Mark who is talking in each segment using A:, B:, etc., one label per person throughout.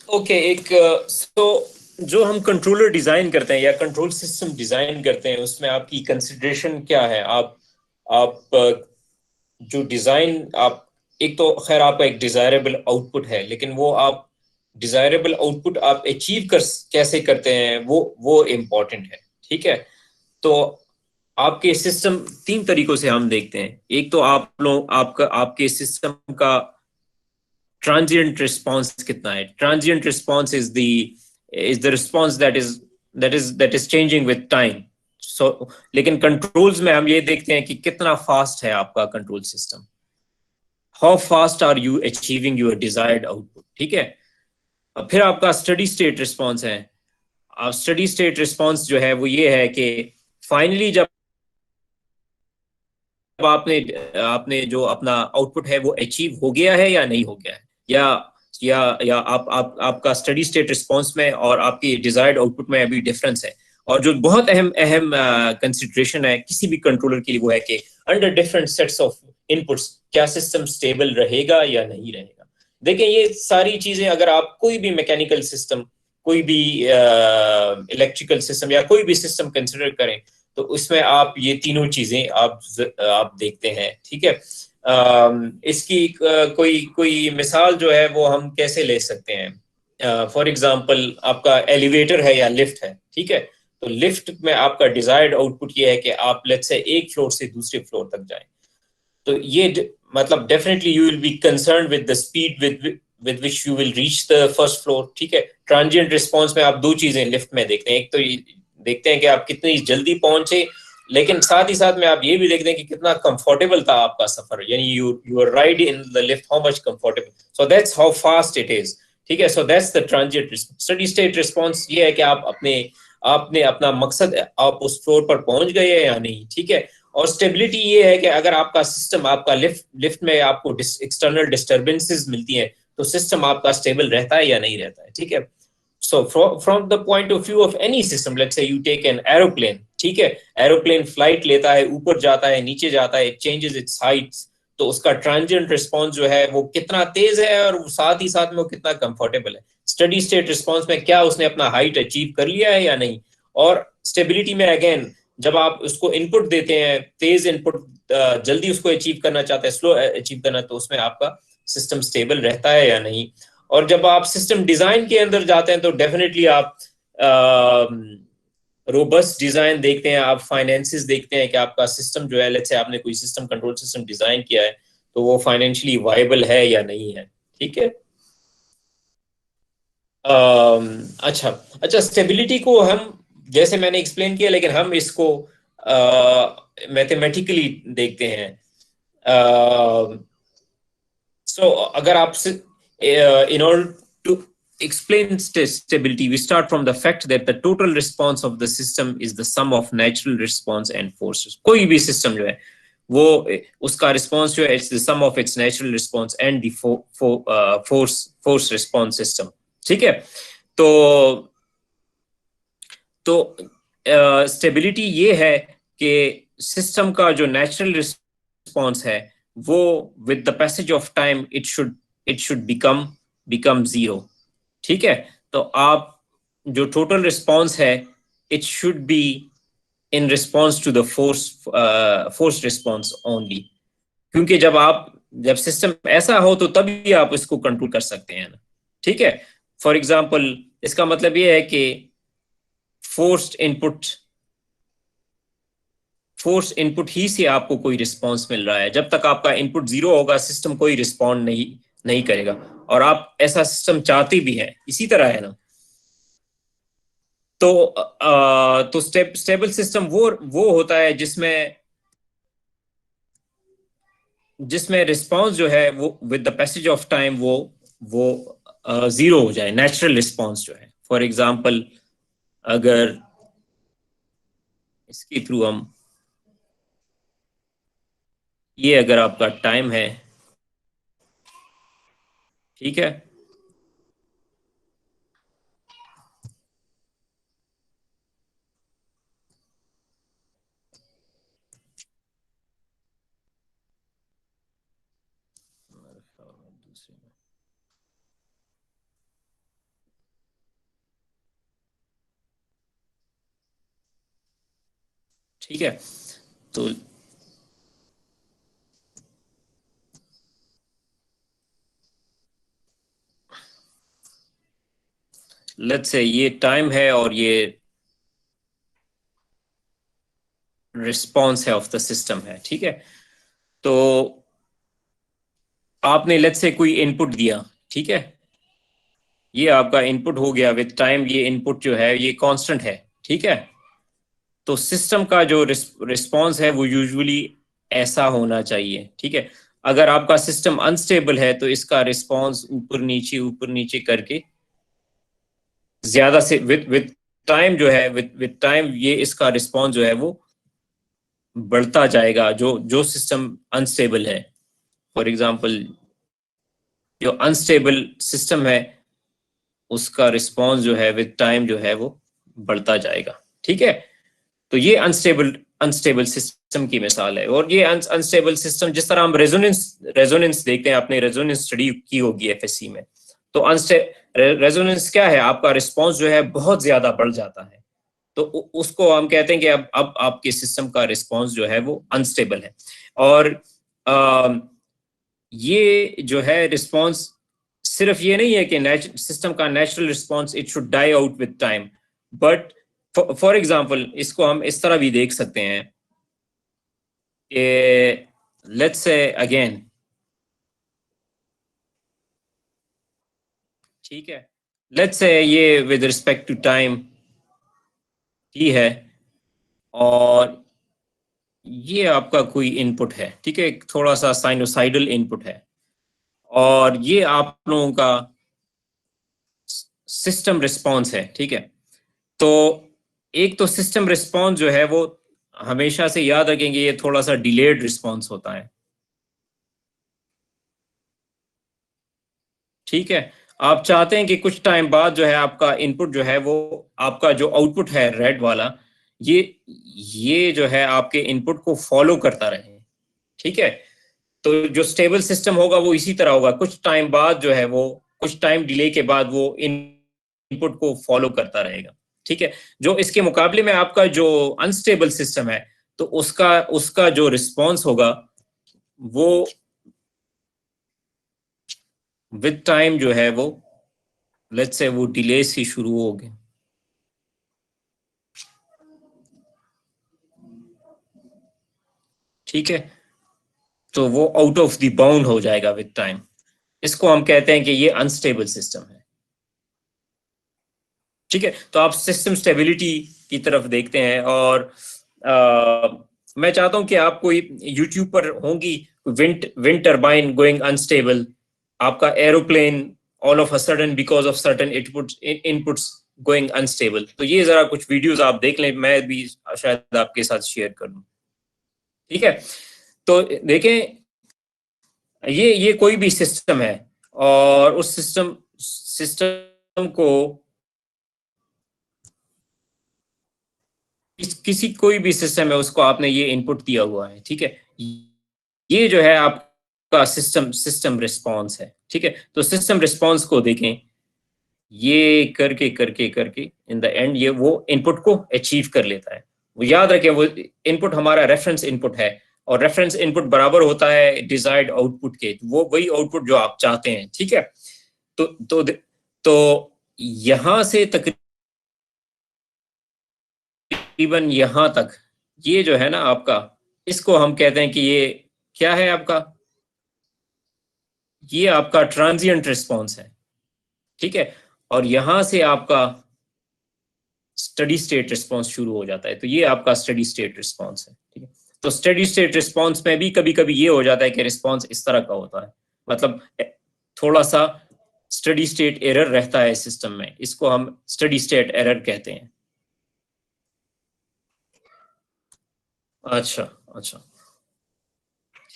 A: Okay एक जो हम कंट्रोलर डिजाइन करते हैं या कंट्रोल सिस्टम डिजाइन करते हैं उसमें आपकी कंसिडरेशन क्या है? आप जो डिजाइन आप एक तो खैर आपका एक डिजायरेबल आउटपुट है, लेकिन वो आप डिजायरेबल आउटपुट आप अचीव कर कैसे करते हैं वो इम्पोर्टेंट है। ठीक है। तो आपके सिस्टम तीन तरीकों से हम देखते हैं। एक तो आप लोग आपका आपके सिस्टम का ट्रांजिएंट रिस्पांस कितना है। Transient response is the response that is changing with time. So लेकिन कंट्रोल्स में हम ये देखते हैं कि कितना फास्ट है आपका control system. How fast are you achieving your desired output. ठीक है। अब फिर आपका स्टडी स्टेट रिस्पांस है। स्टडी स्टेट रिस्पांस जो है वो ये है कि फाइनली जब आपने आपने जो अपना आउटपुट है वो अचीव हो गया है या नहीं हो गया है, या आप आपका स्टडी स्टेट रिस्पांस में और आपकी डिजायर्ड आउटपुट में अभी डिफरेंस है। और जो बहुत अहम अहम कंसिडरेशन है किसी भी कंट्रोलर के लिए वो है कि under different sets of inputs क्या सिस्टम स्टेबल रहेगा या नहीं रहेगा। देखिए ये सारी चीजें अगर आप कोई भी मैकेनिकल सिस्टम, कोई भी इलेक्ट्रिकल सिस्टम या कोई भी सिस्टम कंसिडर करें तो उसमें आप ये तीनों चीजें आप देखते हैं। ठीक है। इसकी कोई कोई मिसाल जो है वो हम कैसे ले सकते हैं? फॉर एग्जांपल आपका एलिवेटर है या लिफ्ट है। ठीक है। तो लिफ्ट में आपका डिजायर्ड आउटपुट ये है कि आप लेट्स से एक फ्लोर से दूसरे फ्लोर तक जाएं। तो ये मतलब definitely you will be concern with the speed with which you will reach the first floor. ठीक है। ट्रांजिएंट रिस्पांस में आप दो चीजें लिफ्ट में देखते हैं। एक तो देखते हैं कि आप कितनी जल्दी पहुंचे, लेकिन साथ ही साथ में आप ये भी देखते हैं कि कितना कंफर्टेबल था आपका सफर, यानी your ride in the lift how much comfortable, so that's how fast it is. ठीक है। So that's the transient response. Steady state response ये है कि आप अपने आपने अपना मकसद आप उस फ्लोर पर पहुंच गए या नहीं। ठीक है। और स्टेबिलिटी ये है कि अगर आपका सिस्टम आपका लिफ्ट लिफ्ट में आपको एक्सटर्नल डिस्टर्बेंसेस मिलती हैं तो सिस्टम आपका स्टेबल रहता है या नहीं रहता है। ठीक है। So from the point of view of any system, let's say you take an aeroplane, ठीक है। एरोप्लेन फ्लाइट लेता है, ऊपर जाता है, नीचे जाता है, चेंजेस इट्स हाइट्स। तो उसका ट्रांजिएंट रिस्पांस जो है वो कितना तेज है और साथ ही साथ में वो कितना कंफर्टेबल है। स्टडी स्टेट रिस्पांस में क्या उसने अपना हाइट अचीव कर लिया है या नहीं। और स्टेबिलिटी में अगेन जब आप उसको इनपुट देते हैं, तेज इनपुट, जल्दी उसको अचीव करना चाहते हैं, स्लो अचीव करना, तो उसमें आपका सिस्टम स्टेबल रहता है या नहीं। और जब आप सिस्टम डिजाइन के अंदर जाते हैं तो डेफिनेटली आप रोबस्ट डिजाइन देखते हैं, आप फाइनेंसिस देखते हैं कि आपका सिस्टम जो है, लेट्स से आपने कोई सिस्टम कंट्रोल सिस्टम डिजाइन किया है तो वो फाइनेंशियली वायबल है या नहीं है। ठीक है। अच्छा अच्छा, स्टेबिलिटी को हम जैसे मैंने एक्सप्लेन किया, लेकिन हम इसको मैथमेटिकली देखते हैं। सो अगर आप in order to explain stability, we start from the fact that the total response of the system is the sum of natural response and forces. कोई भी सिस्टम जो है वो उसका रिस्पॉन्स जो है it's the sum of its natural response and the force response system. ठीक है। तो स्टेबिलिटी ये है कि सिस्टम का जो नेचुरल रिस्पॉन्स है वो with the passage of time it should become zero. ठीक है। तो आप जो टोटल रिस्पॉन्स है it should be in response to the force response only. क्योंकि जब सिस्टम ऐसा हो तो तभी आप इसको कंट्रोल कर सकते हैं ना। ठीक है। फॉर एग्जाम्पल इसका मतलब ये है कि फोर्स्ड इनपुट फोर्स इनपुट ही से आपको कोई रिस्पॉन्स मिल रहा है। जब तक आपका इनपुट जीरो होगा सिस्टम कोई रिस्पॉन्ड नहीं नहीं करेगा। और आप ऐसा सिस्टम चाहते भी हैं, इसी तरह है ना। तो स्टेबल सिस्टम वो होता है जिसमें जिसमें रिस्पॉन्स जो है वो with the passage of time वो जीरो हो जाए, नेचुरल रिस्पॉन्स जो है। फॉर एग्जाम्पल अगर इसके थ्रू हम ये अगर आपका टाइम है, ठीक है। ठीक है। तो लेट्स से ये टाइम है और ये रिस्पॉन्स है ऑफ द सिस्टम है, ठीक है। तो आपने लेट्स से कोई इनपुट दिया, ठीक है, ये आपका इनपुट हो गया विद टाइम, ये इनपुट जो है ये कांस्टेंट है, ठीक है। तो सिस्टम का जो रिस्पॉन्स है वो यूजुअली ऐसा होना चाहिए, ठीक है। अगर आपका सिस्टम अनस्टेबल है तो इसका रिस्पॉन्स ऊपर नीचे करके ज्यादा से विद टाइम जो है, विद टाइम ये इसका रिस्पॉन्स जो है वो बढ़ता जाएगा, जो जो सिस्टम अनस्टेबल है। फॉर एग्जांपल जो अनस्टेबल सिस्टम है उसका रिस्पॉन्स जो है विद टाइम जो है वो बढ़ता जाएगा, ठीक है। तो ये अनस्टेबल अनस्टेबल सिस्टम की मिसाल है। और ये अनस्टेबल सिस्टम, जिस तरह हम रेजोनेंस देखते हैं, आपने रेजोनेंस स्टडी की होगी एफएससी में, तो रेजोनेंस क्या है, आपका रिस्पॉन्स जो है बहुत ज्यादा बढ़ जाता है, तो उसको हम कहते हैं कि अब आपके सिस्टम का रिस्पॉन्स जो है वो अनस्टेबल है। और ये जो है रिस्पॉन्स सिर्फ ये नहीं है कि सिस्टम का natural response it should die out with time, but for example इसको हम इस तरह भी देख सकते हैं कि लेट्स से अगेन, ठीक है, लेट्स से ये with respect to time T है और ये आपका कोई इनपुट है, ठीक है, थोड़ा सा साइनोसाइडल इनपुट है, और ये आप लोगों का सिस्टम रिस्पॉन्स है, ठीक है। तो एक तो सिस्टम रिस्पॉन्स जो है वो हमेशा से याद रखेंगे, ये थोड़ा सा डिलेड रिस्पॉन्स होता है, ठीक है। आप चाहते हैं कि कुछ टाइम बाद जो है आपका इनपुट जो है वो, आपका जो आउटपुट है रेड वाला, ये ये जो है आपके इनपुट को फॉलो करता रहे, ठीक है। तो जो स्टेबल सिस्टम होगा वो इसी तरह होगा, कुछ टाइम बाद जो है वो, कुछ टाइम डिले के बाद वो इनपुट को फॉलो करता रहेगा, ठीक है। जो इसके मुकाबले में आपका जो अनस्टेबल सिस्टम है, तो उसका उसका जो रिस्पॉन्स होगा वो विद टाइम जो है वो लेट्स से वो डिले से शुरू हो गए, ठीक है। तो वो आउट ऑफ द बाउंड हो जाएगा विद टाइम, इसको हम कहते हैं कि ये अनस्टेबल सिस्टम है, ठीक है। तो आप सिस्टम स्टेबिलिटी की तरफ देखते हैं, और मैं चाहता हूं कि आप कोई यूट्यूब पर होंगी विंड टरबाइन गोइंग अनस्टेबल, आपका aeroplane all of a sudden because of certain inputs going unstable, तो ये जरा कुछ वीडियोस आप देख लें, मैं भी शायद आपके साथ शेयर कर दूं, ठीक है। तो देखें, ये कोई भी सिस्टम है, और उस सिस्टम को किसी कोई भी सिस्टम है उसको आपने ये इनपुट दिया हुआ है, ठीक है। ये जो है आपका सिस्टम सिस्टम रिस्पॉन्स है, ठीक है। तो सिस्टम रिस्पॉन्स को देखें, ये करके करके करके इन द एंड ये वो इनपुट को अचीव कर लेता है। वो याद रखें, वो इनपुट हमारा रेफरेंस इनपुट है, और रेफरेंस इनपुट बराबर होता है डिजायर्ड आउटपुट के, वो वही आउटपुट जो आप चाहते हैं, ठीक है। तो यहां से तकरीबन यहां तक, ये जो है ना आपका, इसको हम कहते हैं कि ये क्या है आपका, ये आपका ट्रांजिएंट रिस्पॉन्स है, ठीक है। और यहां से आपका स्टडी स्टेट रिस्पॉन्स शुरू हो जाता है, तो ये आपका स्टडी स्टेट रिस्पॉन्स है, ठीक है। तो स्टडी स्टेट रिस्पॉन्स में भी कभी कभी ये हो जाता है कि रिस्पॉन्स इस तरह का होता है, मतलब थोड़ा सा स्टडी स्टेट एरर रहता है सिस्टम में, इसको हम स्टडी स्टेट एरर कहते हैं। अच्छा, अच्छा,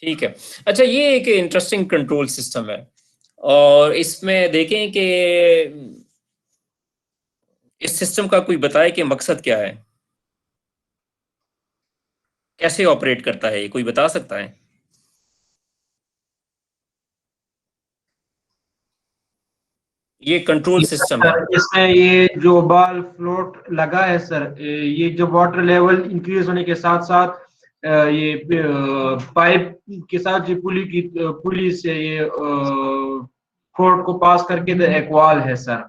A: ठीक है। अच्छा, ये एक इंटरेस्टिंग कंट्रोल सिस्टम है, और इसमें देखें कि इस सिस्टम का कोई बताए कि मकसद क्या है, कैसे ऑपरेट करता है, ये कोई बता सकता है? ये कंट्रोल सिस्टम है।
B: इसमें ये जो बॉल फ्लोट लगा है सर, ये जो वाटर लेवल इंक्रीज होने के साथ साथ ये पाइप के साथ जो पुली से ये फ्लोट को पास करके एक वॉल है सर,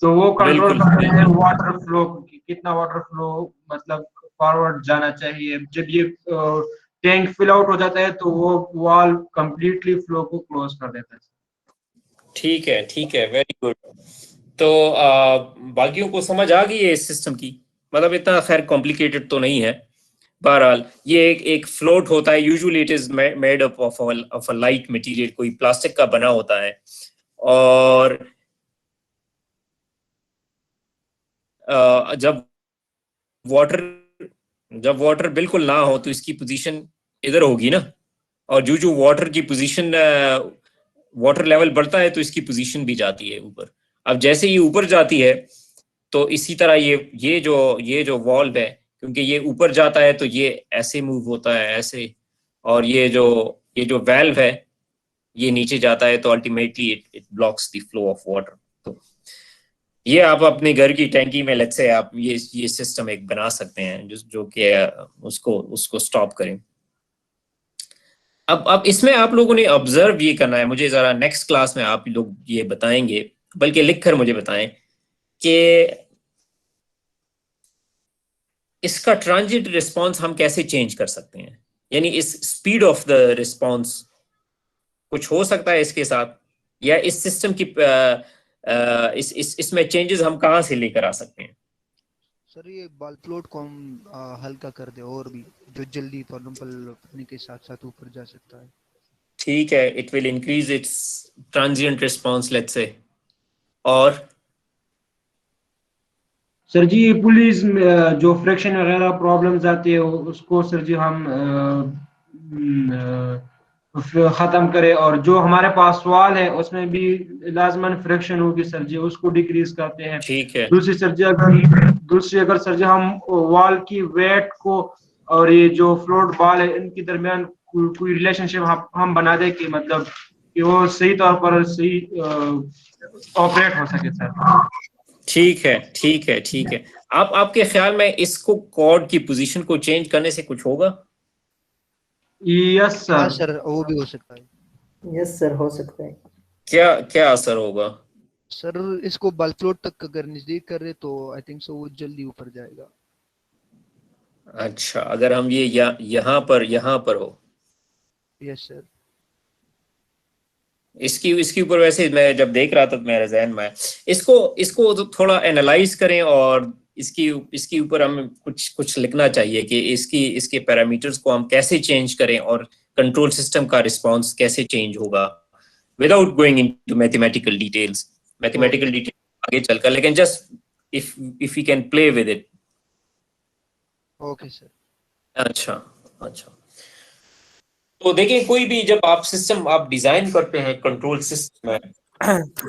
B: तो वो कंट्रोल
A: बिल्कुल
B: करते हैं
A: बिल्कुल।
B: वाटर फ्लो, कितना वाटर फ्लो मतलब फॉरवर्ड जाना चाहिए। जब ये टैंक फिल आउट हो जाता है तो वो वॉल कंप्लीटली फ्लो को क्लोज कर देता है।
A: ठीक है, वेरी गुड। तो बाकियों को समझ आ गई है इस सिस्टम की, मतलब इतना खैर कॉम्प्लिकेटेड तो नहीं है। बहरहाल ये एक फ्लोट होता है, usually it is made up of a light material, कोई प्लास्टिक का बना होता है। और जब वाटर जब वाटर बिल्कुल ना हो तो इसकी पोजीशन इधर होगी ना, और जो वाटर की पोजीशन, वाटर लेवल बढ़ता है तो इसकी पोजीशन भी जाती है ऊपर। अब जैसे ये ऊपर जाती है तो इसी तरह ये जो वॉल्व है, क्योंकि ये ऊपर जाता है तो ये ऐसे मूव होता है ऐसे, और ये जो वेल्व है ये नीचे जाता है तो ultimately it blocks the flow of water. तो ये आप अपने घर की टैंकी में लेट्स से आप ये सिस्टम एक बना सकते हैं जो कि उसको उसको स्टॉप करें। अब इसमें आप लोगों ने ऑब्जर्व ये करना है, मुझे जरा नेक्स्ट क्लास में आप लोग ये बताएंगे, बल्कि लिखकर मुझे बताएं कि इसका ट्रांजिट रिस्पांस हम कैसे चेंज कर सकते हैं, यानी इस स्पीड ऑफ द रिस्पांस कुछ हो सकता है इसके साथ, या इस सिस्टम की इसमें चेंजेस हम कहाँ से लेकर आ सकते हैं।
C: सर ये बॉल प्लॉट को हम हल्का कर दे और भी, जो जल्दी फॉर एग्जाम्पल अपने के साथ साथ ऊपर जा सकता है।
A: ठीक है, it will increase its transient response let's say. और
B: सर जी पुलिस में जो फ्रिक्शन वगैरह प्रॉब्लम्स आती है उसको सर जी हम खत्म करें, और जो हमारे पास सवाल है उसमें भी लाजमन फ्रिक्शन होगी सर जी, उसको डिक्रीज करते हैं।
A: ठीक है,
B: दूसरी अगर सर जी हम वॉल की वेट को और ये जो फ्लोट बॉल है इनके दरमियान कोई रिलेशनशिप हम बना दें कि मतलब कि वो सही तौर पर सही ऑपरेट हो सके सर।
A: ठीक है। आपके ख्याल में इसको कॉर्ड की पोजीशन को चेंज करने से कुछ होगा?
B: यस
C: हाँ
B: सर।
C: सर, वो भी हो सकता है।
D: यस सर, हो सकता है।
A: क्या क्या असर होगा?
C: सर इसको बॉल प्लॉट तक अगर नजदीक कर रहे तो आई थिंक सो वो जल्दी ऊपर जाएगा।
A: अच्छा, अगर हम ये यहाँ पर हो,
C: यस सर।
A: इसकी ऊपर वैसे मैं जब देख रहा था तो मेरे जहन में इसको इसको तो थोड़ा एनालाइज करें, और इसकी ऊपर हमें कुछ लिखना चाहिए कि इसके पैरामीटर्स को हम कैसे चेंज करें और कंट्रोल सिस्टम का रिस्पांस कैसे चेंज होगा, without going into mathematical details. Mathematical detail आगे चलकर, लेकिन just if you can play with it.
C: Okay sir.
A: अच्छा अच्छा। तो देखिए, कोई भी जब आप सिस्टम आप डिजाइन करते हैं कंट्रोल सिस्टम में, जी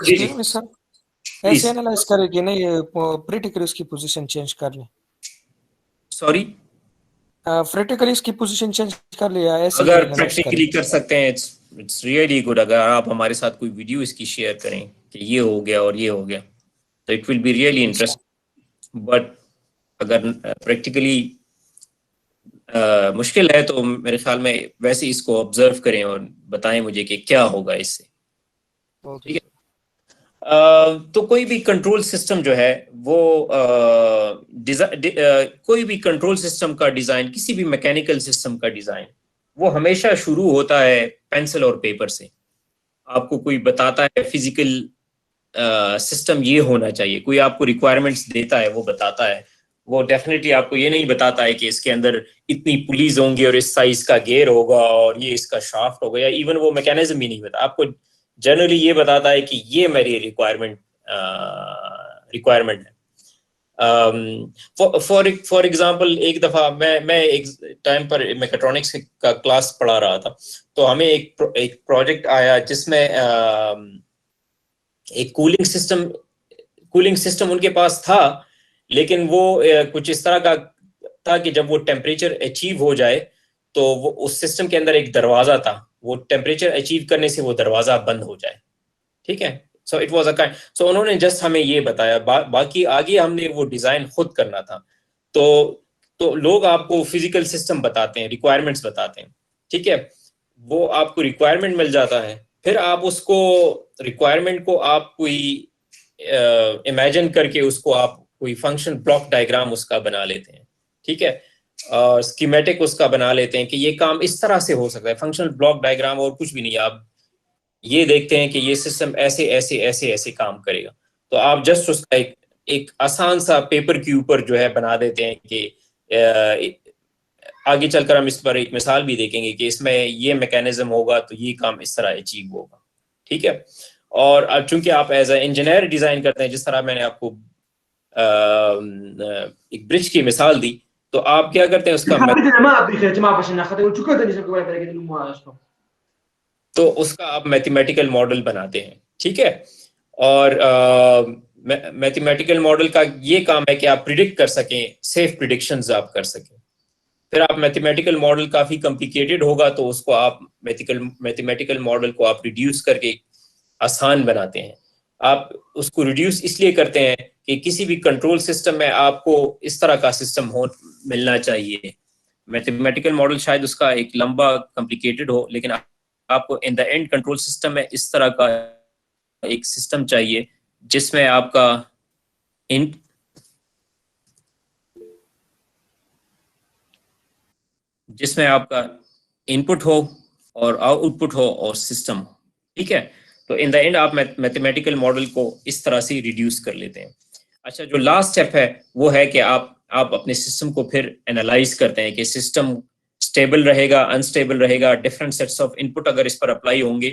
A: जी
E: एक्सक्यूज मी सर, ऐसे
A: प्लीज,
E: एनालाइज करे कि नहीं प्रैक्टिकली उसकी पोजीशन चेंज कर ले,
A: सॉरी।
E: प्रैक्टिकली इसकी पोजीशन चेंज कर ले या ऐसे ही
A: अगर
E: एनालाइज
A: प्रैक्टिकली
E: करे।
A: कर सकते हैं इट्स रियली गुड। अगर आप हमारे साथ कोई वीडियो इसकी शेयर करें कि ये हो गया और ये हो गया, तो it will be really interesting. But अगर प्रैक्टिकली मुश्किल है तो मेरे ख्याल में वैसे इसको ऑब्जर्व करें और बताएं मुझे कि क्या होगा इससे।
C: ओके
A: ठीक है।
C: सर।
A: तो कोई भी कंट्रोल सिस्टम जो है वो कोई भी कंट्रोल सिस्टम का डिजाइन, किसी भी मैकेनिकल सिस्टम का डिजाइन, वो हमेशा शुरू होता है पेंसिल और पेपर से। आपको कोई बताता है फिजिकल सिस्टम ये होना चाहिए, कोई आपको रिक्वायरमेंट्स देता है, वो बताता है, वो डेफिनेटली आपको ये नहीं बताता है कि इसके अंदर इतनी पुलीज होंगी और इस साइज का गेयर होगा और ये इसका शाफ्ट होगा, या इवन वो मैकेनिज्म ही नहीं बता आपको। जनरली ये बताता है कि ये मेरी रिक्वायरमेंट है। फॉर एग्जांपल, एक दफा मैं एक टाइम पर मैकेट्रॉनिक्स का क्लास पढ़ा रहा था, तो हमें एक प्रोजेक्ट आया जिसमें एक कूलिंग सिस्टम उनके पास था, लेकिन वो कुछ इस तरह का था कि जब वो टेम्परेचर अचीव हो जाए तो वो उस सिस्टम के अंदर एक दरवाजा था, वो टेम्परेचर अचीव करने से वो दरवाजा बंद हो जाए। ठीक है, so it was a kind, so उन्होंने जस्ट हमें ये बताया, बाकी आगे हमने वो डिजाइन खुद करना था। तो लोग आपको फिजिकल सिस्टम बताते हैं, रिक्वायरमेंट्स बताते हैं, ठीक है, वो आपको रिक्वायरमेंट मिल जाता है, फिर आप उसको रिक्वायरमेंट को आप कोई इमेजिन करके उसको आप कोई फंक्शन ब्लॉक डायग्राम उसका बना लेते हैं, ठीक है, स्कीमेटिक उसका बना लेते हैं कि ये काम इस तरह से हो सकता है, फंक्शनल ब्लॉक डायग्राम और कुछ भी नहीं, आप ये देखते हैं कि ये सिस्टम ऐसे ऐसे ऐसे ऐसे काम करेगा, तो आप जस्ट उसका एक आसान सा पेपर के ऊपर जो है बना देते हैं कि आगे चलकर हम इस पर एक मिसाल भी देखेंगे कि इसमें ये मैकेनिज्म होगा तो ये काम इस तरह अचीव होगा, ठीक है। और अब चूंकि आप एज ए इंजीनियर डिजाइन करते हैं, जिस तरह मैंने आपको एक ब्रिज की मिसाल दी, तो आप क्या करते हैं तो उसका आप मैथमेटिकल मॉडल बनाते हैं, ठीक है। और मैथमेटिकल मॉडल का ये काम है कि आप प्रिडिक्ट कर सकें, सेफ प्रिडिक्शंस आप कर सकें। फिर आप मैथमेटिकल मॉडल काफी कॉम्प्लिकेटेड होगा तो उसको आप मैथमेटिकल मॉडल को आप रिड्यूस करके आसान बनाते हैं। आप उसको रिड्यूस इसलिए करते हैं कि किसी भी कंट्रोल सिस्टम में आपको इस तरह का सिस्टम हो मिलना चाहिए। मैथमेटिकल मॉडल शायद उसका एक लंबा कॉम्प्लिकेटेड हो, लेकिन आपको in the end control system में इस तरह का एक सिस्टम चाहिए जिसमें आपका इनपुट हो और आउटपुट हो और सिस्टम हो, ठीक है। तो इन द एंड आप मैथमेटिकल मॉडल को इस तरह से रिड्यूस कर लेते हैं। अच्छा, जो लास्ट स्टेप है वो है कि आप अपने सिस्टम को फिर एनालाइज करते हैं कि सिस्टम स्टेबल रहेगा, अनस्टेबल रहेगा, डिफरेंट सेट्स ऑफ इनपुट अगर इस पर अप्लाई होंगे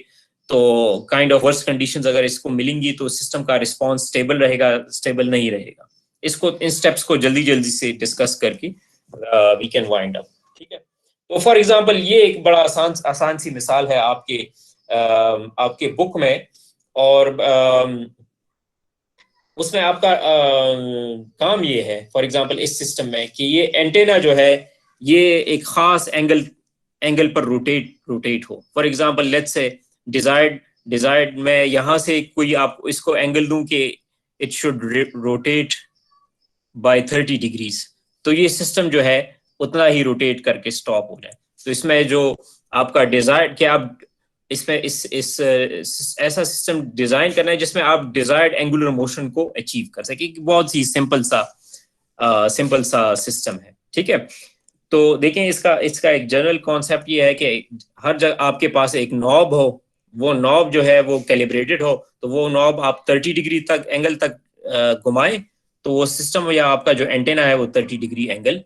A: तो काइंड ऑफ वर्स्ट कंडीशंस अगर इसको मिलेंगी तो सिस्टम का रिस्पांस स्टेबल रहेगा, स्टेबल नहीं रहेगा। इसको इन स्टेप्स को जल्दी जल्दी से डिस्कस करके वी कैन वाइंड अप, ठीक है। तो फॉर एग्जांपल ये एक बड़ा आसान सी मिसाल है आपके बुक में, और उसमें आपका काम ये है फॉर एग्जांपल इस सिस्टम में कि ये एंटेना जो है ये एक खास एंगल पर रोटेट हो। For example let's say desired में यहाँ से कोई आप इसको एंगल दूं कि it should rotate bye 30 degrees, तो ये सिस्टम जो है उतना ही रोटेट करके स्टॉप हो जाए। तो इसमें जो आपका डिजायर कि आप इसमें ऐसा सिस्टम डिजाइन करना है जिसमें आप डिजायर्ड एंगुलर मोशन को अचीव कर सके। बहुत ही सिंपल सा सिस्टम है, ठीक है। तो देखें इसका एक जनरल कॉन्सेप्ट ये है कि हर जगह आपके पास एक नॉब हो, वो नॉब जो है वो कैलिब्रेटेड हो, तो वो नॉब आप 30 डिग्री तक एंगल तक घुमाएं तो वो सिस्टम या आपका जो एंटेना है वो 30 डिग्री एंगल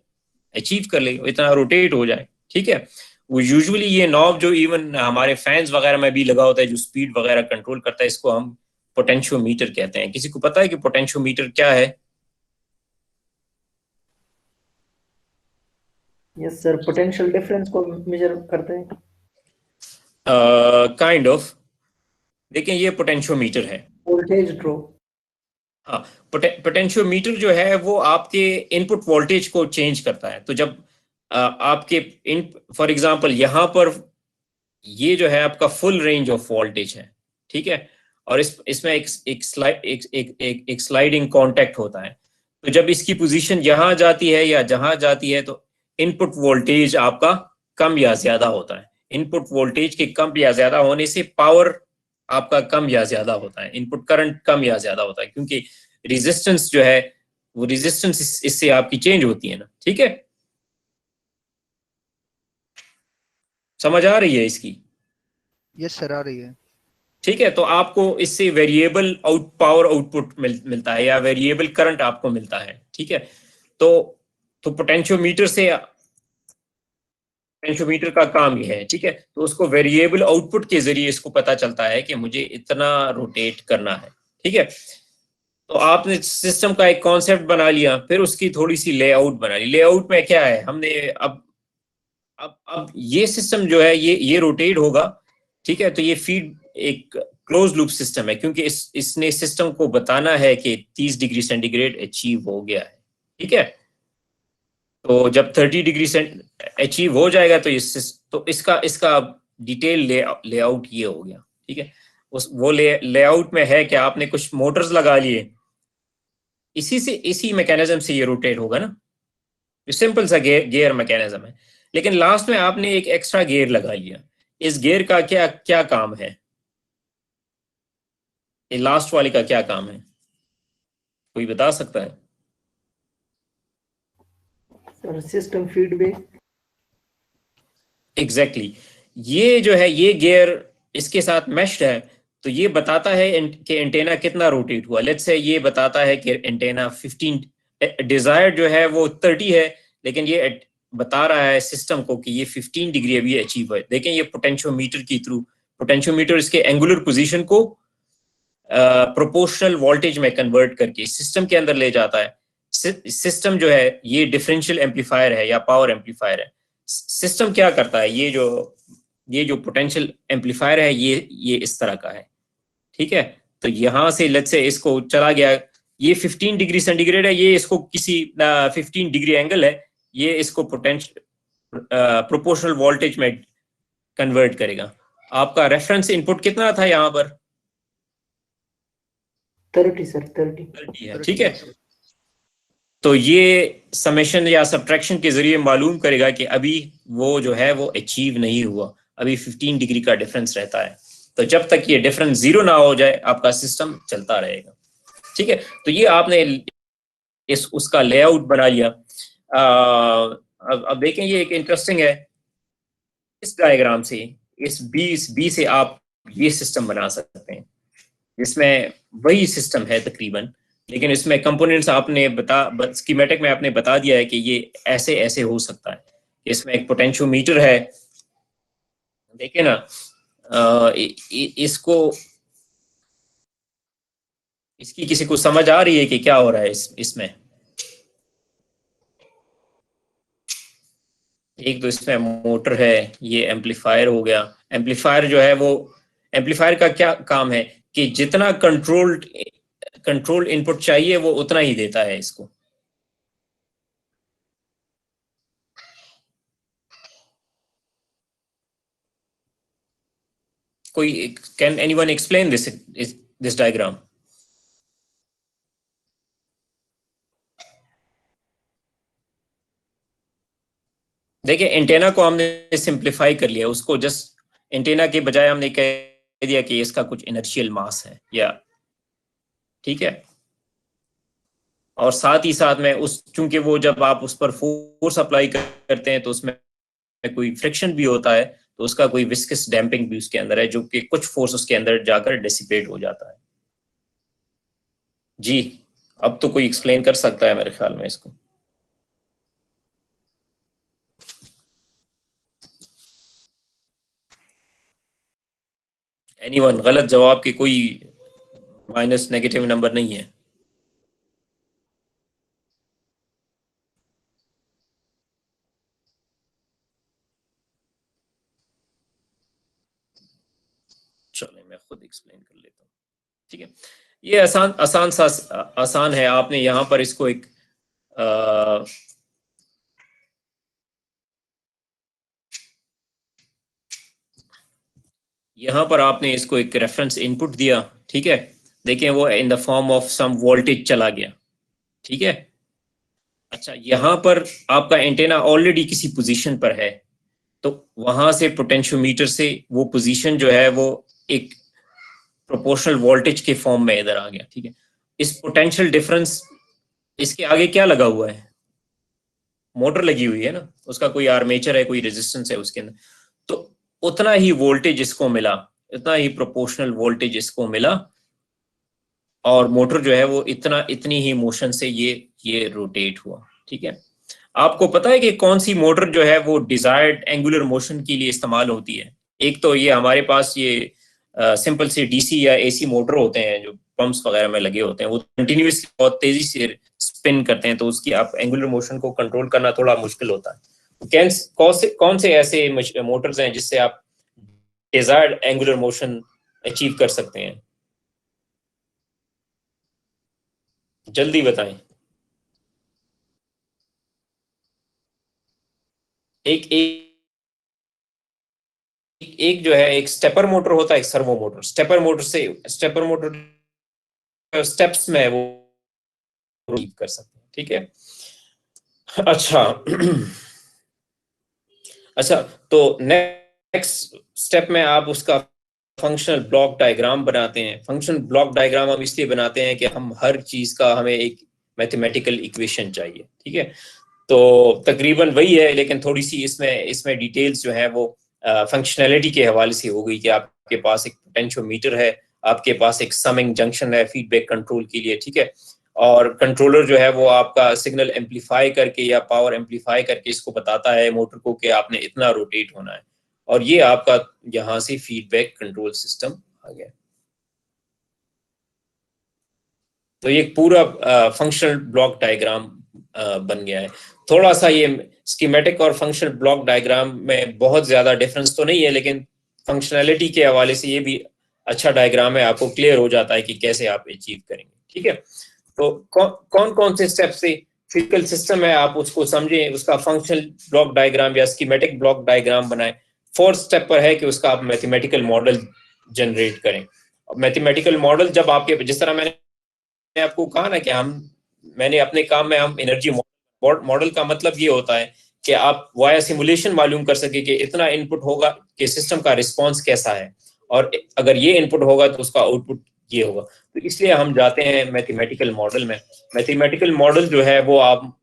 A: अचीव कर ले, इतना रोटेट हो जाए, ठीक है। वो यूजुअली ये नॉब जो इवन हमारे फैंस वगैरह में भी लगा होता है जो स्पीड वगैरह कंट्रोल करता है, इसको हम पोटेंशियोमीटर कहते हैं। किसी को पता है कि पोटेंशियोमीटर क्या है?
D: यस सर, पोटेंशियल डिफरेंस को मेजर करते हैं।
A: काइंड ऑफ, देखें ये पोटेंशियोमीटर है,
D: वोल्टेज ड्रॉप।
A: हाँ, पोटेंशियोमीटर जो है वो आपके इनपुट वोल्टेज को चेंज करता है। तो जब आपके फॉर एग्जांपल यहाँ पर ये जो है आपका फुल रेंज ऑफ वोल्टेज है, ठीक है, और इसमें एक स्लाइडिंग कांटेक्ट होता है। तो जब इसकी पोजीशन यहाँ जाती है या जहां जाती है तो इनपुट वोल्टेज आपका कम या ज्यादा होता है। इनपुट वोल्टेज के कम या ज्यादा होने से पावर आपका कम या ज्यादा होता है, इनपुट करंट कम या ज्यादा होता है, क्योंकि रेजिस्टेंस जो है वो रेजिस्टेंस इससे आपकी चेंज होती है ना, ठीक है। समझ आ रही है इसकी?
C: यस सर, आ रही है।
A: ठीक है, तो आपको इससे वेरिएबल पावर आउटपुट मिलता है या वेरिएबल करंट आपको मिलता है, ठीक है। तो पोटेंशियोमीटर का काम ये है, ठीक है। तो उसको वेरिएबल आउटपुट के जरिए इसको पता चलता है कि मुझे इतना रोटेट करना है, ठीक है। तो आपने सिस्टम का एक कॉन्सेप्ट बना लिया, फिर उसकी थोड़ी सी लेआउट बना ली। लेआउट में क्या है, हमने अब ये सिस्टम जो है ये रोटेट होगा, ठीक है। तो ये फीड एक क्लोज लूप सिस्टम है, क्योंकि इसने सिस्टम को बताना है कि 30 डिग्री सेंटीग्रेड अचीव हो गया है, ठीक है। तो जब 30 डिग्री अचीव हो जाएगा तो इसका डिटेल लेआउट ये हो गया, ठीक है। उस वो लेआउट में है कि आपने कुछ मोटर्स लगा लिए, इसी मैकेनिज्म से ये रोटेट होगा ना, सिंपल सा गियर मैकेनिज्म है। लेकिन लास्ट में आपने एक एक्स्ट्रा गियर लगा लिया, इस गियर का क्या क्या काम है, ये लास्ट वाले का क्या काम है, कोई बता सकता है?
D: Sir system feedback.
A: एग्जैक्टली ये जो है ये गियर इसके साथ मैश्ड है, तो ये बताता है कि एंटेना कितना रोटेट हुआ। लेट्स से ये बताता है कि एंटेना 15, डिजायर्ड जो है वो 30 है, लेकिन ये बता रहा है सिस्टम को कि ये 15 डिग्री अभी अचीव है। देखें ये पोटेंशियोमीटर के थ्रू, पोटेंशियोमीटर इसके एंगुलर पोजीशन को प्रोपोर्शनल वोल्टेज में कन्वर्ट करके सिस्टम के अंदर ले जाता है। सिस्टम जो है ये डिफरेंशियल एम्पलीफायर है या पावर एम्पलीफायर है। सिस्टम क्या करता है, ये जो पोटेंशियल एम्पलीफायर है ये इस तरह का है, ठीक है। तो यहां से लेट्स से इसको चला गया, ये 15 डिग्री सेंटीग्रेड है, ये इसको किसी 15 डिग्री एंगल है, ये इसको पोटेंशियल प्रोपोर्शनल वोल्टेज में कन्वर्ट करेगा। आपका रेफरेंस इनपुट कितना था यहाँ पर?
D: 30 सर 30।
A: 30 है, ठीक है। तो ये समेशन या सब्ट्रैक्शन के जरिए मालूम करेगा कि अभी वो जो है वो अचीव नहीं हुआ, अभी 15 डिग्री का डिफरेंस रहता है। तो जब तक ये डिफरेंस जीरो ना हो जाए आपका सिस्टम चलता रहेगा, ठीक है। तो ये आपने उसका लेआउट बना लिया। अब देखें ये एक इंटरेस्टिंग है, इस डायग्राम से इस बी से आप ये सिस्टम बना सकते हैं, जिसमें वही सिस्टम है तकरीबन, लेकिन इसमें कंपोनेंट्स आपने स्कीमेटिक में आपने बता दिया है कि ये ऐसे ऐसे हो सकता है। इसमें एक पोटेंशियोमीटर है, देखिए ना, इसको इसकी किसी को समझ आ रही है कि क्या हो रहा है इसमें? एक तो इसमें मोटर है, ये एम्पलीफायर हो गया। एम्पलीफायर जो है वो, एम्पलीफायर का क्या काम है कि जितना कंट्रोल इनपुट चाहिए वो उतना ही देता है इसको। कोई can anyone explain this diagram? देखिए एंटेना को हमने सिंप्लीफाई कर लिया, उसको जस्ट एंटेना के बजाय हमने कह दिया कि इसका कुछ इनर्शियल मास है, या ठीक है। और साथ ही साथ में उस चूंकि वो जब आप उस पर फोर्स अप्लाई करते हैं तो उसमें कोई फ्रिक्शन भी होता है, तो उसका कोई विस्कस डैम्पिंग भी उसके अंदर है, जो कि कुछ फोर्स उसके अंदर जाकर डिसिपेट हो जाता है। जी, अब तो कोई एक्सप्लेन कर सकता है मेरे ख्याल में इसको। एनीवन? गलत जवाब की कोई माइनस नेगेटिव नंबर नहीं है। चलो मैं खुद एक्सप्लेन कर लेता हूँ, ठीक है। ये आसान है। आपने यहाँ पर इसको एक यहाँ पर आपने इसको एक रेफरेंस इनपुट दिया, ठीक है। देखिए वो in the form of some voltage चला गया, ठीक है। अच्छा, यहाँ पर आपका एंटेना ऑलरेडी किसी पोजीशन पर है, तो वहां से पोटेंशियोमीटर से वो पोजीशन जो है वो एक प्रोपोर्शनल वोल्टेज के फॉर्म में इधर आ गया, ठीक है। इस पोटेंशियल डिफरेंस, इसके आगे क्या लगा हुआ है? मोटर लगी हुई है ना, उसका कोई आर्मेचर है, कोई रेजिस्टेंस है उसके अंदर, तो उतना ही वोल्टेज इसको मिला, इतना ही प्रोपोर्शनल वोल्टेज इसको मिला, और मोटर जो है वो इतनी ही मोशन से ये रोटेट हुआ, ठीक है। आपको पता है कि कौन सी मोटर जो है वो डिजायर्ड एंगुलर मोशन के लिए इस्तेमाल होती है? एक तो ये हमारे पास ये सिंपल से डीसी या एसी मोटर होते हैं जो पंप्स वगैरह में लगे होते हैं, वो कंटिन्यूसली बहुत तेजी से स्पिन करते हैं, तो उसकी आप एंगुलर मोशन को कंट्रोल करना थोड़ा मुश्किल होता है। कौन से ऐसे मोटर्स हैं जिससे आप डिजायर्ड एंगुलर मोशन अचीव कर सकते हैं? जल्दी बताएं। एक एक जो है, एक स्टेपर मोटर होता है, एक servo motor. Stepper motor steps में वो कर सकते हैं, ठीक है। अच्छा अच्छा, तो नेक्स्ट स्टेप में आप उसका फंक्शनल ब्लॉक डायग्राम बनाते हैं। फंक्शनल ब्लॉक डायग्राम हम इसलिए बनाते हैं कि हम हर चीज का हमें एक मैथमेटिकल इक्वेशन चाहिए, ठीक है। तो तकरीबन वही है, लेकिन थोड़ी सी इसमें डिटेल्स जो है वो फंक्शनैलिटी के हवाले से हो गई कि आपके पास एक पोटेंशियोमीटर है, आपके पास एक समिंग जंक्शन है फीडबैक कंट्रोल के लिए, ठीक है। और कंट्रोलर जो है वो आपका सिग्नल एम्पलीफाई करके या पावर एम्पलीफाई करके इसको बताता है मोटर को कि आपने इतना रोटेट होना है, और ये आपका यहाँ से फीडबैक कंट्रोल सिस्टम आ गया। तो ये पूरा फंक्शनल ब्लॉक डायग्राम बन गया है। थोड़ा सा ये स्कीमेटिक और फंक्शनल ब्लॉक डायग्राम में बहुत ज्यादा डिफरेंस तो नहीं है, लेकिन फंक्शनैलिटी के हवाले से ये भी अच्छा डायग्राम है, आपको क्लियर हो जाता है कि कैसे आप अचीव करेंगे, ठीक है। तो कौन कौन से स्टेप से फिजिकल सिस्टम है आप उसको समझें, उसका फंक्शनल ब्लॉक डायग्राम या स्कीमेटिक ब्लॉक डायग्राम बनाएं। फोर्थ स्टेप पर है कि उसका आप मैथमेटिकल मॉडल जनरेट करें। मैथमेटिकल मॉडल जब आपके, जिस तरह मैंने आपको कहा ना कि मैंने अपने काम में हम एनर्जी मॉडल का मतलब ये होता है कि आप वाया सिमुलेशन मालूम कर सके कि इतना इनपुट होगा कि सिस्टम का रिस्पांस कैसा है, और अगर ये इनपुट होगा तो उसका आउटपुट ये होगा। तो इसलिए हम जाते हैं मैथमेटिकल मॉडल में। मैथमेटिकल मॉडल जो है वो आप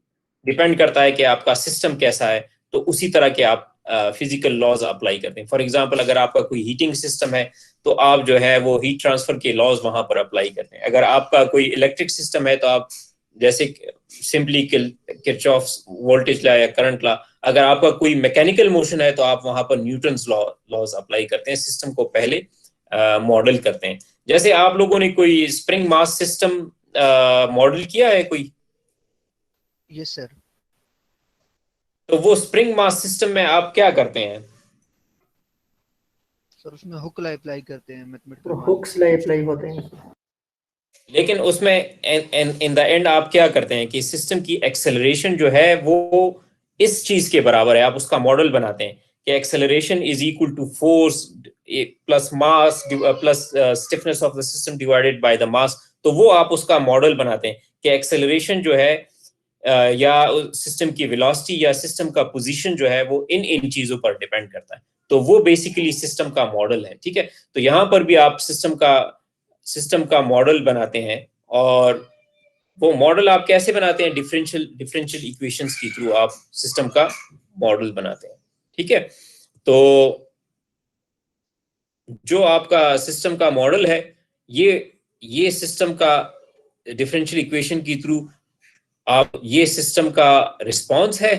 A: डिपेंड करता है कि आपका सिस्टम कैसा है, तो उसी तरह के आप फिजिकल लॉज अप्लाई करते हैं। फॉर एग्जांपल, अगर आपका कोई हीटिंग सिस्टम है तो आप जो है वो हीट ट्रांसफर के लॉज वहां पर अप्लाई करते हैं। अगर आपका कोई इलेक्ट्रिक सिस्टम है तो आप जैसे सिंपली किरचॉफ्स वोल्टेज लॉ या करंट लॉ। अगर आपका कोई मैकेनिकल मोशन है तो आप वहां पर न्यूटन्स लॉज अप्लाई करते हैं, सिस्टम को पहले मॉडल करते हैं। जैसे आप लोगों ने कोई स्प्रिंग मास सिस्टम मॉडल किया है कोई?
C: Yes sir.
A: तो वो स्प्रिंग मास सिस्टम में आप क्या करते हैं?
C: सर उसमें हुक अप्लाई करते हैं मैथमेटिकल
D: तो
C: मॉडल।
D: हुक्स लाई अप्लाई होते हैं।
A: लेकिन उसमें इन द एंड आप क्या करते हैं कि सिस्टम की एक्सेलरेशन जो है वो इस चीज के बराबर है। आप उसका मॉडल बनाते हैं कि acceleration is equal to force plus mass plus stiffness of the system divided by the mass. तो वो आप उसका मॉडल बनाते हैं कि एक्सेलरेशन जो है या सिस्टम की वेलोसिटी या सिस्टम का पोजीशन जो है वो इन चीजों पर डिपेंड करता है। तो वो बेसिकली सिस्टम का मॉडल है, ठीक है। तो यहाँ पर भी आप सिस्टम का मॉडल बनाते हैं, और वो मॉडल आप कैसे बनाते हैं? डिफरेंशियल इक्वेशंस के थ्रू आप सिस्टम का मॉडल बनाते हैं, ठीक है। तो जो आपका सिस्टम का मॉडल है, ये सिस्टम का डिफरेंशियल इक्वेशन के थ्रू आप, ये सिस्टम का रिस्पांस है,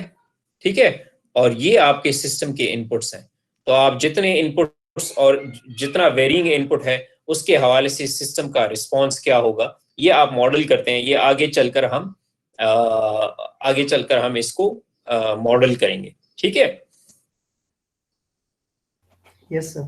A: ठीक है, और ये आपके सिस्टम के इनपुट्स हैं। तो आप जितने इनपुट्स और जितना वेरिंग इनपुट है उसके हवाले से सिस्टम का रिस्पांस क्या होगा, ये आप मॉडल करते हैं। ये आगे चलकर हम इसको मॉडल करेंगे, ठीक है।
D: Yes sir.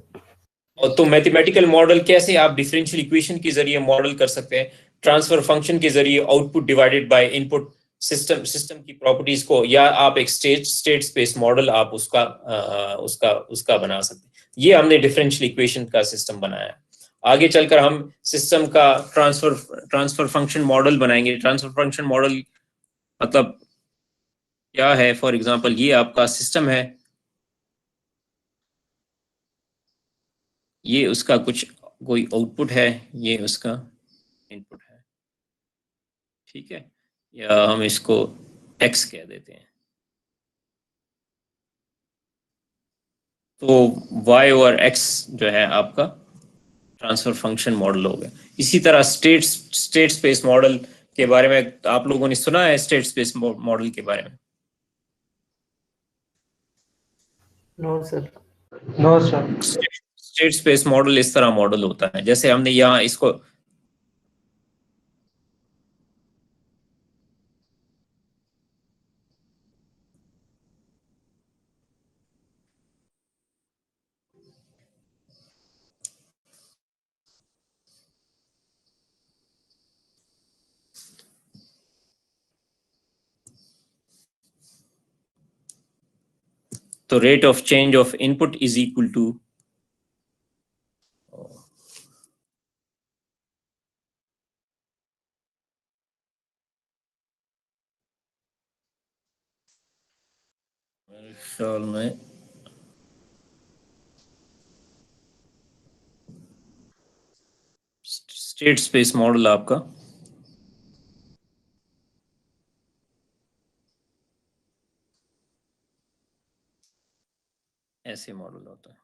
A: और तो मैथमेटिकल मॉडल कैसे आप डिफरेंशियल इक्वेशन के जरिए मॉडल कर सकते हैं, ट्रांसफर फंक्शन के जरिए output divided by input, system की प्रॉपर्टीज को, या आप एक स्टेट स्पेस मॉडल आप उसका बना सकते हैं। ये हमने डिफरेंशियल इक्वेशन का सिस्टम बनाया है। आगे चलकर हम सिस्टम का ट्रांसफर फंक्शन मॉडल बनाएंगे। ट्रांसफर फंक्शन मॉडल मतलब क्या है? फॉर एग्जांपल, ये आपका सिस्टम है, ये उसका कोई आउटपुट है, ये उसका इनपुट है, ठीक है। या हम इसको एक्स कह देते हैं। तो y और x जो है आपका ट्रांसफर फंक्शन मॉडल हो गया। इसी तरह स्टेट स्पेस मॉडल के बारे में आप लोगों ने सुना है? स्टेट स्पेस मॉडल के बारे में?
D: No sir.
B: No sir.
A: State space model इस तरह मॉडल होता है, जैसे हमने यहाँ इसको, तो rate of change of input is equal to मेरे ख्याल में स्टेट स्पेस मॉडल आपका ऐसे मॉडल होता है।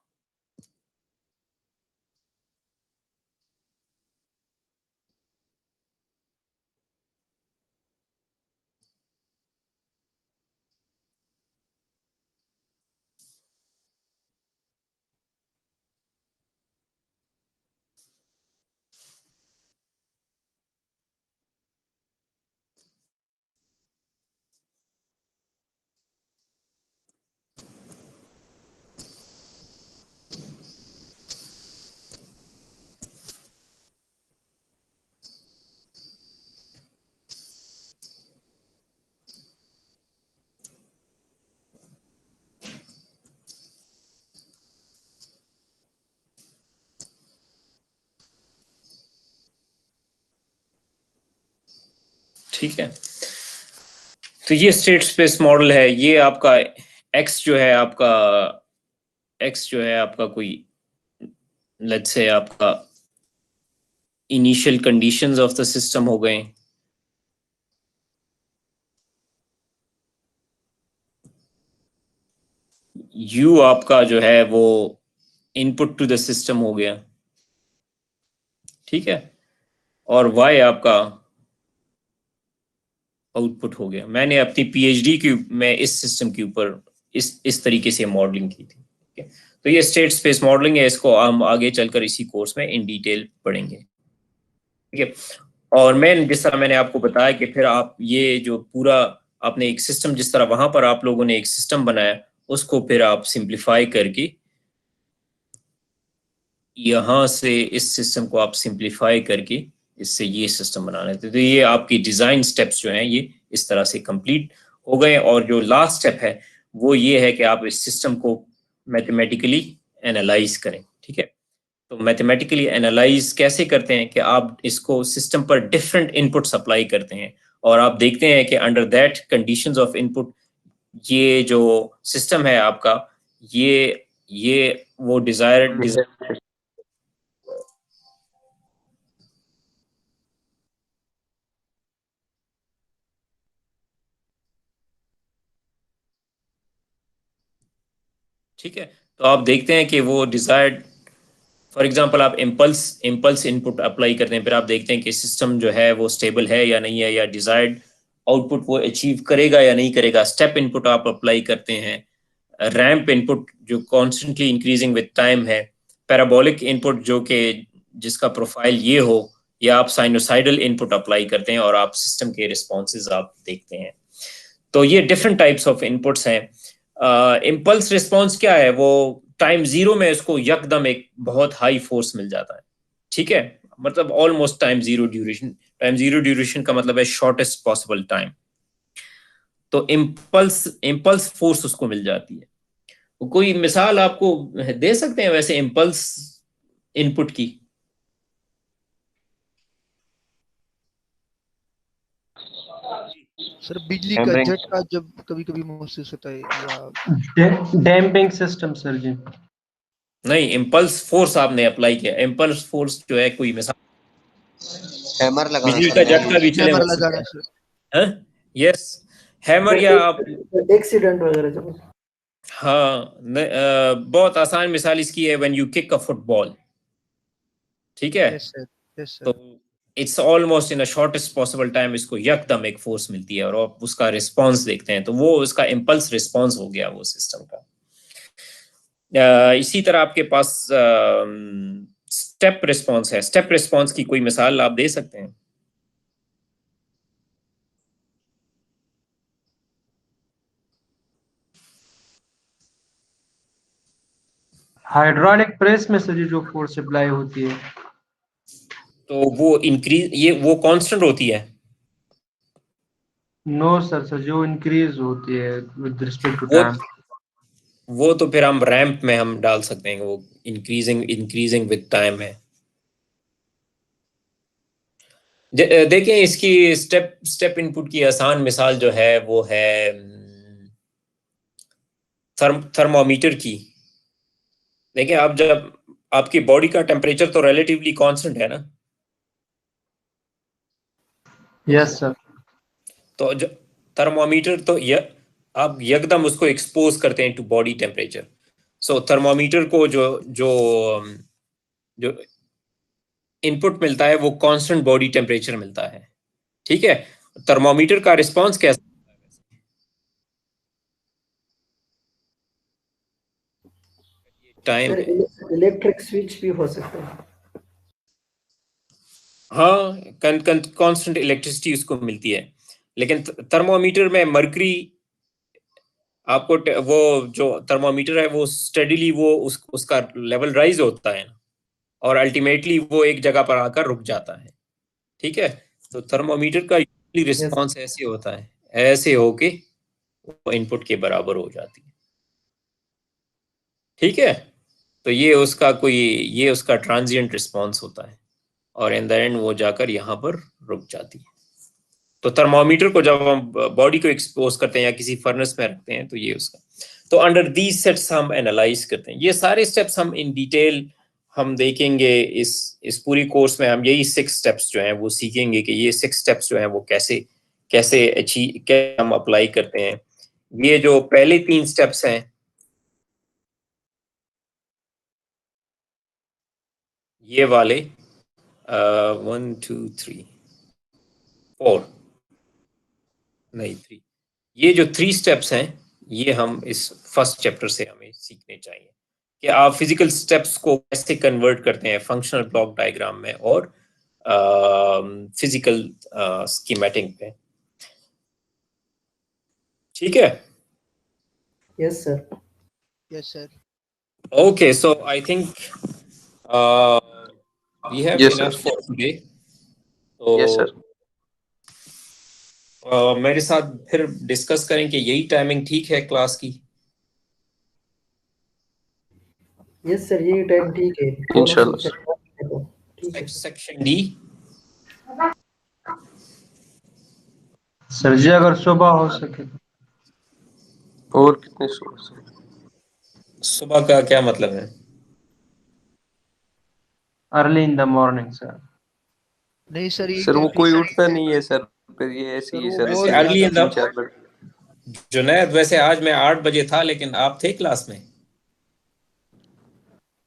A: ठीक है, तो ये स्टेट स्पेस मॉडल है। ये आपका एक्स जो है आपका कोई लेट्स से आपका initial conditions of the system हो गए। यू आपका जो है वो इनपुट टू द सिस्टम हो गया, ठीक है, और वाई आपका आउटपुट हो गया। मैंने अपनी पीएचडी की में इस सिस्टम के ऊपर इस तरीके से मॉडलिंग की थी, ठीक है। तो ये स्टेट स्पेस मॉडलिंग है, इसको हम आगे चलकर इसी कोर्स में इन डिटेल पढ़ेंगे, ठीक है। और मैं जिस तरह मैंने आपको बताया कि फिर आप ये जो पूरा आपने एक सिस्टम, जिस तरह वहां पर आप लोगों ने एक सिस्टम बनाया, उसको फिर आप सिंप्लीफाई करके यहाँ से इस सिस्टम को आप सिंप्लीफाई करके इससे ये सिस्टम बना लेते। तो ये आपकी डिजाइन स्टेप्स जो हैं ये इस तरह से कंप्लीट हो गए। और जो लास्ट स्टेप है वो ये है कि आप इस सिस्टम को मैथमेटिकली एनालाइज करें, ठीक है। तो मैथमेटिकली एनालाइज कैसे करते हैं कि आप इसको सिस्टम पर डिफरेंट इनपुट सप्लाई करते हैं और आप देखते हैं कि under that conditions of input ये जो सिस्टम है आपका, ये वो डिजायर्ड ठीक है। तो आप देखते हैं कि वो डिजायर्ड, फॉर एग्जांपल आप इम्पल्स इनपुट अप्लाई करते हैं, फिर आप देखते हैं कि सिस्टम जो है वो स्टेबल है या नहीं है, या डिजायर्ड आउटपुट वो अचीव करेगा या नहीं करेगा। स्टेप इनपुट आप अप्लाई करते हैं, रैंप इनपुट जो कॉन्स्टेंटली इंक्रीजिंग विद टाइम है, पैराबोलिक इनपुट जो कि जिसका प्रोफाइल ये हो, या आप साइनोसाइडल इनपुट अप्लाई करते हैं और आप सिस्टम के रिस्पॉन्सेज आप देखते हैं। तो ये डिफरेंट टाइप्स ऑफ इनपुट्स हैं। इम्पल्स रिस्पॉन्स क्या है, वो टाइम जीरो में इसको यकदम एक बहुत हाई फोर्स मिल जाता है, ठीक है, मतलब almost time zero duration. Time zero duration का मतलब है शॉर्टेस्ट पॉसिबल टाइम। तो इम्पल्स फोर्स उसको मिल जाती है। कोई मिसाल आपको दे सकते हैं वैसे इम्पल्स इनपुट की?
C: सर बिजली का झटका जब कभी कभी महसूस होता है, या
B: डैम्पिंग सिस्टम सर जी।
A: नहीं, इम्पल्स फोर्स आपने अप्लाई किया। इम्पल्स फोर्स जो है कोई मिसाल,
F: हैमर लगाना
A: बिजली
F: सर,
A: का झटका भी चले
C: हैमर
A: हो सकता
C: लगाना
A: है,
C: सर।
A: हाँ? यस, हैमर, या आप
D: एक्सीडेंट वगैरह जब
A: हाँ बहुत आसान मिसाल इसकी है, when you kick a football, ठीक है।
C: यस सर, यस
A: तो
C: sir.
A: It's almost in a shortest possible time इसको यकदम एक फोर्स मिलती है और आप उसका रिस्पांस देखते हैं, तो वो उसका इम्पल्स रिस्पांस हो गया वो सिस्टम का। इसी तरह आपके पास स्टेप रिस्पांस है। स्टेप रिस्पांस की कोई मिसाल आप दे सकते हैं?
B: हाइड्रोलिक प्रेस में सर जी जो फोर्स अप्लाई होती है,
A: तो वो इंक्रीज, ये वो कांस्टेंट होती है?
B: नो सर जो इंक्रीज होती है विद रिस्पेक्ट टू
A: वो
B: टाइम।
A: वो तो फिर हम रैंप में हम डाल सकते हैं, वो इंक्रीजिंग विद टाइम है। देखिए इसकी स्टेप इनपुट की आसान मिसाल जो है वो है थर्मोमीटर की। देखिए, आप जब आपकी बॉडी का टेम्परेचर तो रिलेटिवली कांस्टेंट है ना,
B: यस सर।
A: तो जो थर्मोमीटर तो आप एकदम उसको एक्सपोज करते हैं to body temperature. So thermometer को जो जो जो इनपुट मिलता है वो कांस्टेंट बॉडी टेम्परेचर मिलता है। ठीक है, थर्मोमीटर का रिस्पांस कैसा टाइम
D: सर
A: है?
D: इलेक्ट्रिक स्विच भी हो सकता है।
A: हाँ, कांस्टेंट इलेक्ट्रिसिटी उसको मिलती है, लेकिन थर्मोमीटर में मरकरी आपको वो जो थर्मोमीटर है वो स्टेडीली वो उसका लेवल राइज होता है और अल्टीमेटली वो एक जगह पर आकर रुक जाता है। ठीक है, तो थर्मोमीटर का रिस्पांस ऐसे होता है, ऐसे होके वो इनपुट के बराबर हो जाती है। ठीक है, तो ये उसका ट्रांजिएंट रिस्पांस होता है और इन द एंड वो जाकर यहाँ पर रुक जाती है। तो थर्मोमीटर को जब हम बॉडी को एक्सपोज करते हैं या किसी फर्नेस में रखते हैं तो ये उसका, तो अंडर दीज सेट्स हम एनालाइज करते हैं। ये सारे स्टेप्स हम इन डिटेल हम देखेंगे इस पूरी कोर्स में। हम यही 6 स्टेप्स जो हैं वो सीखेंगे कि ये 6 स्टेप्स जो हैं वो कैसे कैसे हम अप्लाई करते हैं। ये जो पहले 3 स्टेप्स हैं, ये वाले 1 2 3 4 नहीं 3, ये जो 3 स्टेप्स हैं ये हम इस फर्स्ट चैप्टर से हमें सीखने चाहिए कि आप फिजिकल स्टेप्स को कैसे कन्वर्ट करते हैं फंक्शनल ब्लॉक डायग्राम में और फिजिकल स्कीमेटिक पे। ठीक है,
D: yes sir.
C: Yes sir.
A: okay, so I think we have
E: Yes,
A: enough
E: sir.
A: for today. तो
E: Yes, sir.
A: मेरे साथ फिर डिस्कस करें कि यही टाइमिंग ठीक है क्लास की।
D: यस सर, ये टाइम ठीक है।
E: इंशाल्लाह सर।
D: ठीक है।
A: सेक्शन डी
B: सर जी अगर सुबह हो सके तो।
E: और कितने सुबह सर?
A: सुबह का क्या मतलब है?
B: Early in the morning sir.
C: नहीं सर, ये
E: सर वो
C: क्या
E: कोई उठता नहीं है सर, फिर ये ऐसे ही
C: सर,
E: सर।
C: वो
A: वैसे अर्ली इन द
E: 3-4 लड़के।
A: जुनैद, वैसे आज मैं 8 बजे था लेकिन आप थे क्लास में?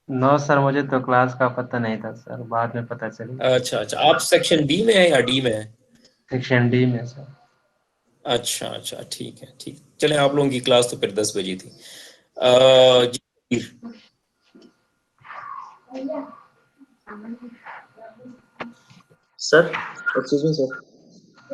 B: नो सर, मुझे तो क्लास का पता नहीं था सर, बाद में पता चली।
A: अच्छा अच्छा, आप सेक्शन बी में है या डी में है?
B: सेक्शन डी में सर।
A: अच्छा अच्छा, ठीक है, ठीक। चलें, आप लोगों की क्लास तो फिर 10 बजे थी। जी
G: सर, एक्सक्यूज मी सर।